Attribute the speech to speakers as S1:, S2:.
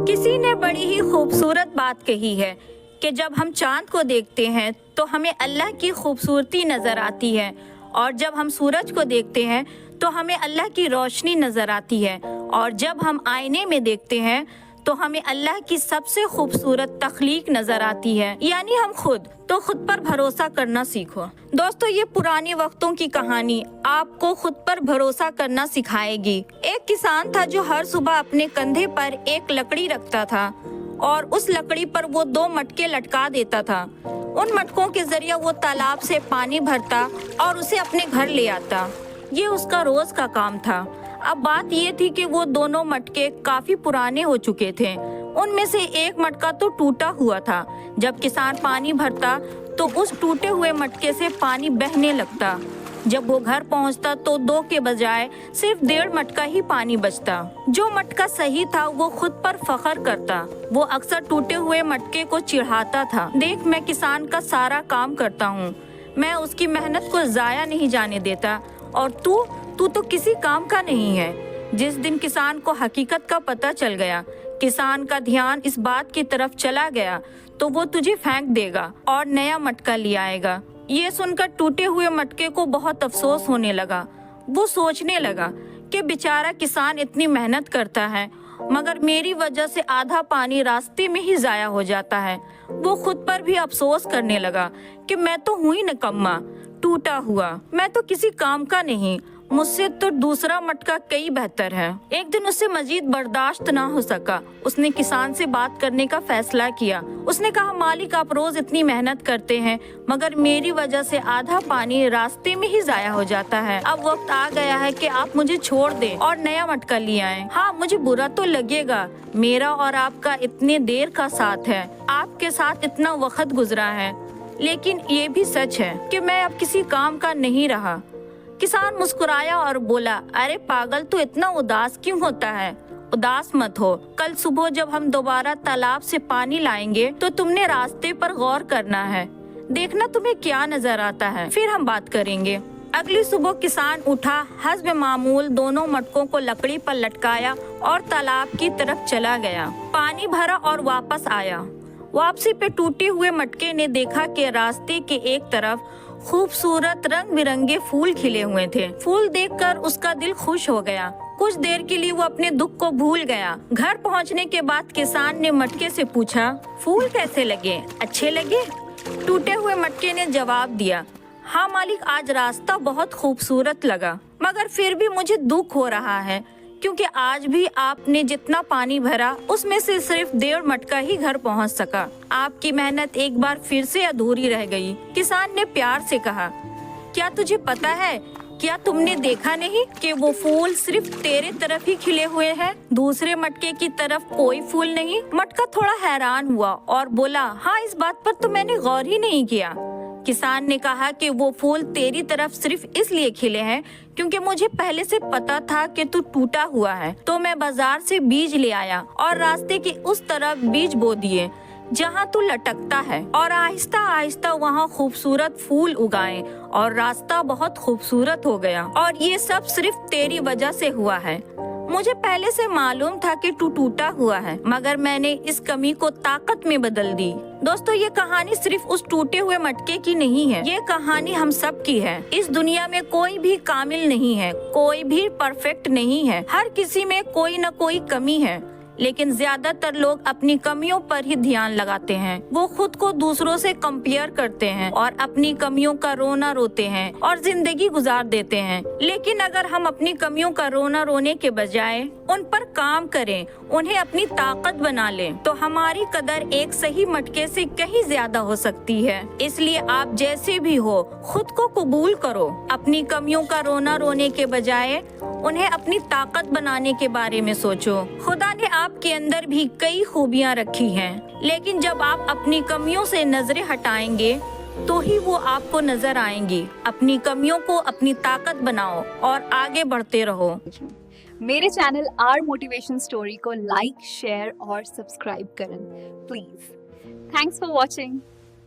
S1: किसी ने बड़ी ही खूबसूरत बात कही है कि जब हम चांद को देखते हैं तो हमें अल्लाह की खूबसूरती नजर आती है, और जब हम सूरज को देखते हैं तो हमें अल्लाह की रोशनी नजर आती है, और जब हम आईने में देखते हैं तो हमें अल्लाह की सबसे खूबसूरत तख्लीक नजर आती है, यानी हम खुद। तो खुद पर भरोसा करना सीखो। दोस्तों, ये पुराने वक्तों की कहानी आपको खुद पर भरोसा करना सिखाएगी। एक किसान था जो हर सुबह अपने कंधे पर एक लकड़ी रखता था और उस लकड़ी पर वो 2 मटके लटका देता था। उन मटकों के जरिए वो तालाब से पानी भरता और उसे अपने घर ले आता। ये उसका रोज का काम था। अब बात ये थी कि वो दोनों मटके काफी पुराने हो चुके थे। उनमें से एक मटका तो टूटा हुआ था। जब किसान पानी भरता तो उस टूटे हुए मटके से पानी बहने लगता। जब वो घर पहुंचता तो 2 के बजाय सिर्फ 1.5 मटका ही पानी बचता। जो मटका सही था वो खुद पर फख्र करता। वो अक्सर टूटे हुए मटके को चिढ़ाता था। देख, मैं किसान का सारा काम करता हूँ, मैं उसकी मेहनत को जाया नहीं जाने देता, और तू तो किसी काम का नहीं है। जिस दिन किसान को हकीकत का पता चल गया, किसान का ध्यान इस बात की तरफ चला गया, तो वो तुझे फेंक देगा और नया मटका ले आएगा। ये सुनकर टूटे हुए मटके को बहुत अफसोस होने लगा। वो सोचने लगा कि बेचारा किसान इतनी मेहनत करता है, मगर मेरी वजह से आधा पानी रास्ते में ही जाया हो जाता है। वो खुद पर भी अफसोस करने लगा कि मैं तो हुई निकम्मा, टूटा हुआ, मैं तो किसी काम का नहीं, मुझसे तो दूसरा मटका कई बेहतर है। एक दिन उससे मजीद बर्दाश्त ना हो सका। उसने किसान से बात करने का फैसला किया। उसने कहा, मालिक, आप रोज इतनी मेहनत करते हैं, मगर मेरी वजह से आधा पानी रास्ते में ही जाया हो जाता है। अब वक्त आ गया है कि आप मुझे छोड़ दें और नया मटका ले आएं। हाँ, मुझे बुरा तो लगेगा, मेरा और आपका इतने देर का साथ है, आपके साथ इतना वक्त गुजरा है, लेकिन ये भी सच है कि मैं अब किसी काम का नहीं रहा। किसान मुस्कुराया और बोला, अरे पागल, तू इतना उदास क्यों होता है? उदास मत हो। कल सुबह जब हम दोबारा तालाब से पानी लाएंगे तो तुमने रास्ते पर गौर करना है, देखना तुम्हें क्या नजर आता है, फिर हम बात करेंगे। अगली सुबह किसान उठा, हस्ब मामूल दोनों मटकों को लकड़ी पर लटकाया और तालाब की तरफ चला गया। पानी भरा और वापस आया। वापसी पे टूटे हुए मटके ने देखा कि रास्ते के एक तरफ खूबसूरत रंग बिरंगे फूल खिले हुए थे। फूल देखकर उसका दिल खुश हो गया। कुछ देर के लिए वो अपने दुख को भूल गया। घर पहुंचने के बाद किसान ने मटके से पूछा, फूल कैसे लगे, अच्छे लगे? टूटे हुए मटके ने जवाब दिया, हाँ मालिक, आज रास्ता बहुत खूबसूरत लगा, मगर फिर भी मुझे दुख हो रहा है, क्योंकि आज भी आपने जितना पानी भरा उसमें से सिर्फ 1.5 मटका ही घर पहुंच सका। आपकी मेहनत एक बार फिर से अधूरी रह गई। किसान ने प्यार से कहा, क्या तुझे पता है, क्या तुमने देखा नहीं कि वो फूल सिर्फ तेरे तरफ ही खिले हुए हैं, दूसरे मटके की तरफ कोई फूल नहीं? मटका थोड़ा हैरान हुआ और बोला, हाँ, इस बात पर तो मैंने गौर ही नहीं किया। किसान ने कहा कि वो फूल तेरी तरफ सिर्फ इसलिए खिले हैं क्योंकि मुझे पहले से पता था कि तू टूटा हुआ है, तो मैं बाजार से बीज ले आया और रास्ते की उस तरफ बीज बो दिए जहाँ तू लटकता है, और आहिस्ता आहिस्ता वहाँ खूबसूरत फूल उगाए और रास्ता बहुत खूबसूरत हो गया। और ये सब सिर्फ तेरी वजह से हुआ है। मुझे पहले से मालूम था कि तू टूटा हुआ है, मगर मैंने इस कमी को ताकत में बदल दी। दोस्तों, ये कहानी सिर्फ उस टूटे हुए मटके की नहीं है, ये कहानी हम सब की है। इस दुनिया में कोई भी कामिल नहीं है, कोई भी परफेक्ट नहीं है, हर किसी में कोई न कोई कमी है, लेकिन ज्यादातर लोग अपनी कमियों पर ही ध्यान लगाते हैं। वो खुद को दूसरों से कंपेयर करते हैं और अपनी कमियों का रोना रोते हैं और जिंदगी गुजार देते हैं। लेकिन अगर हम अपनी कमियों का रोना रोने के बजाय उन पर काम करें, उन्हें अपनी ताकत बना लें, तो हमारी कदर एक सही मटके से कहीं ज्यादा हो सकती है। इसलिए आप जैसे भी हो, खुद को कबूल करो। अपनी कमियों का रोना रोने के बजाय उन्हें अपनी ताकत बनाने के बारे में सोचो। खुदा ने आपके अंदर भी कई खूबियां रखी हैं, लेकिन जब आप अपनी कमियों से नजरें हटाएंगे तो ही वो आपको नजर आएंगी। अपनी कमियों को अपनी ताकत बनाओ और आगे बढ़ते रहो।
S2: मेरे चैनल आर मोटिवेशन स्टोरी को लाइक, शेयर और सब्सक्राइब करें प्लीज। Thanks for watching.